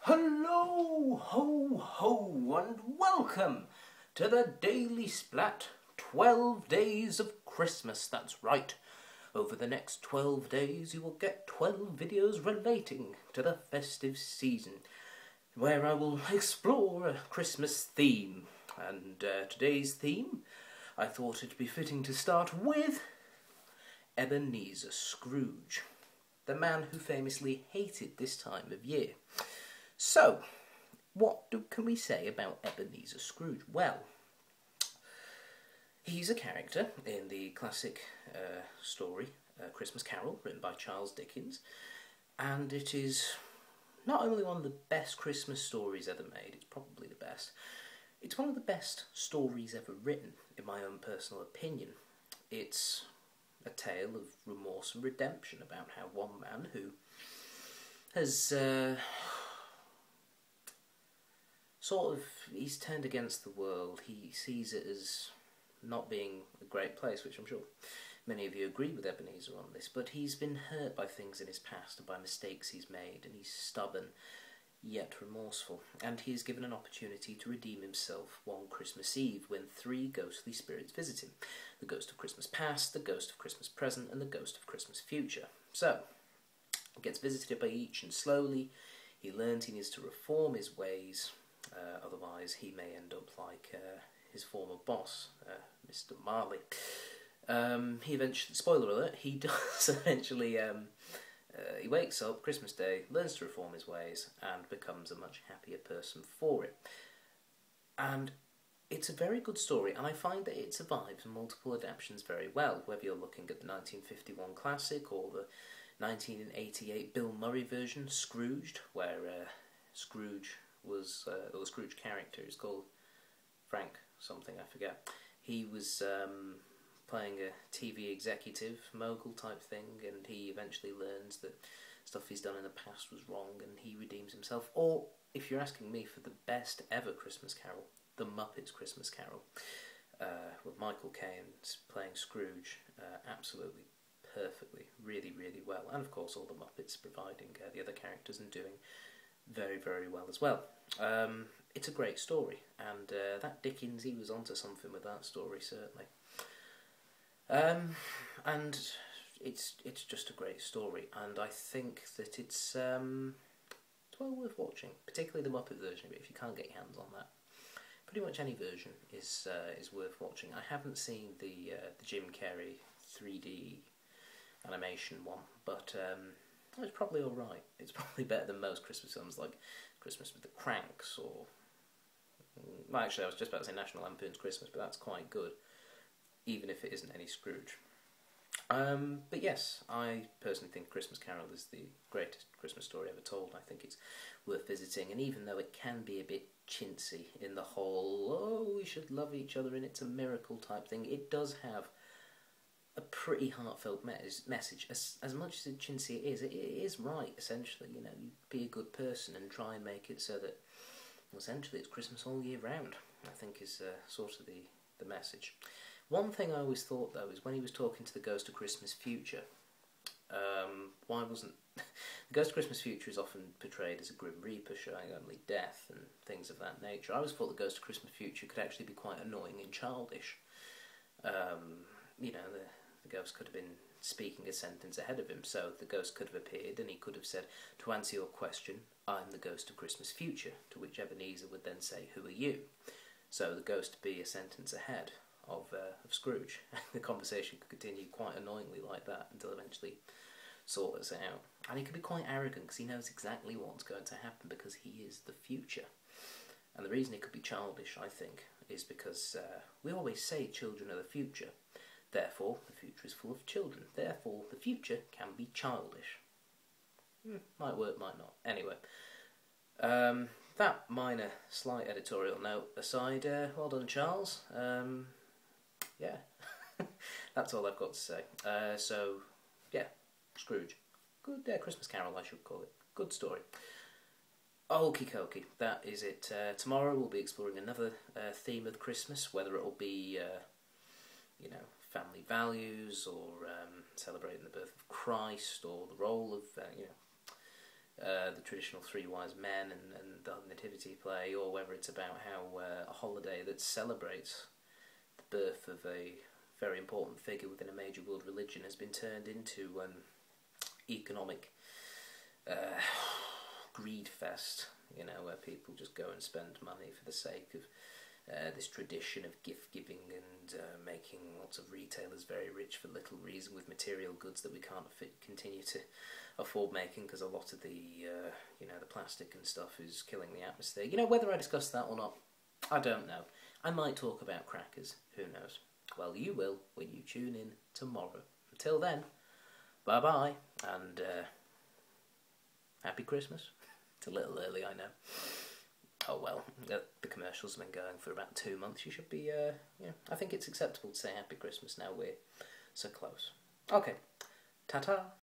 Hello, ho, ho, and welcome to the Daily Splat 12 Days of Christmas. That's right. Over the next 12 days you will get 12 videos relating to the festive season, where I will explore a Christmas theme. And today's theme, I thought it'd be fitting to start with Ebenezer Scrooge, the man who famously hated this time of year. So, what can we say about Ebenezer Scrooge? Well, he's a character in the classic story, Christmas Carol, written by Charles Dickens, and it is not only one of the best Christmas stories ever made, it's probably the best, it's one of the best stories ever written, in my own personal opinion. It's a tale of remorse and redemption about how one man who has he's turned against the world. He sees it as not being a great place, which I'm sure many of you agree with Ebenezer on this, but he's been hurt by things in his past and by mistakes he's made, and he's stubborn yet remorseful, and he is given an opportunity to redeem himself one Christmas Eve when three ghostly spirits visit him: the ghost of Christmas past, the ghost of Christmas present, and the ghost of Christmas future. So he gets visited by each, and slowly he learns he needs to reform his ways, otherwise he may end up like his former boss, Mr. Marley. He eventually, spoiler alert, he does eventually, he wakes up Christmas Day, learns to reform his ways, and becomes a much happier person for it. And it's a very good story, and I find that it survives multiple adaptations very well, whether you're looking at the 1951 classic or the 1988 Bill Murray version, Scrooged, where Scrooge was, or the Scrooge character is called Frank something, I forget. He was playing a TV executive, mogul type thing, and he eventually learns that stuff he's done in the past was wrong, and he redeems himself. Or, if you're asking me for the best ever Christmas Carol, The Muppets Christmas Carol, with Michael Caine playing Scrooge, absolutely perfectly, really, really well. And of course all the Muppets providing the other characters and doing very, very well as well. It's a great story, and that Dickens, he was onto something with that story, certainly. And it's just a great story, and I think that it's well worth watching, particularly the Muppet version of it, if you can't get your hands on that. Pretty much any version is worth watching. I haven't seen the Jim Carrey 3D animation one, but it's probably alright. It's probably better than most Christmas films, like Christmas with the Cranks, or... Well, actually, I was just about to say National Lampoon's Christmas, but that's quite good, even if it isn't any Scrooge. But yes, I personally think Christmas Carol is the greatest Christmas story ever told. I think it's worth visiting, and even though it can be a bit chintzy in the whole, oh, we should love each other and it's a miracle type thing, it does have a pretty heartfelt message. As much as chintzy it is right, essentially. You know, you be a good person and try and make it so that, well, essentially, it's Christmas all year round, I think is sort of the message. One thing I always thought, though, is when he was talking to the Ghost of Christmas Future, why wasn't... The Ghost of Christmas Future is often portrayed as a Grim Reaper showing only death and things of that nature. I always thought the Ghost of Christmas Future could actually be quite annoying and childish. You know, the ghost could have been speaking a sentence ahead of him, so the ghost could have appeared and he could have said, "To answer your question, I'm the Ghost of Christmas Future," to which Ebenezer would then say, "Who are you?" So the ghost would be a sentence ahead of Scrooge. The conversation could continue quite annoyingly like that until eventually sorts it out. And he could be quite arrogant because he knows exactly what's going to happen because he is the future. And the reason it could be childish, I think, is because we always say children are the future. Therefore, the future is full of children. Therefore, the future can be childish. Might work, might not. Anyway, that minor, slight editorial note aside, well done, Charles. Yeah, that's all I've got to say. So, yeah, Scrooge. Good Christmas Carol, I should call it. Good story. Okie dokie, that is it. Tomorrow we'll be exploring another theme of Christmas, whether it'll be, you know, family values, or celebrating the birth of Christ, or the role of the traditional three wise men and the nativity play, or whether it's about how a holiday that celebrates the birth of a very important figure within a major world religion has been turned into economic greed fest, you know, where people just go and spend money for the sake of this tradition of gift giving and making lots of retailers very rich for little reason with material goods that we can't continue to afford making because a lot of the you know, the plastic and stuff is killing the atmosphere. You know, whether I discuss that or not, I don't know. I might talk about crackers, who knows. Well, you will when you tune in tomorrow. Until then, bye bye, and happy Christmas. It's a little early, I know. Oh well, the commercials have been going for about 2 months. You should be, you know, I think it's acceptable to say happy Christmas now we're so close. Okay, ta-ta.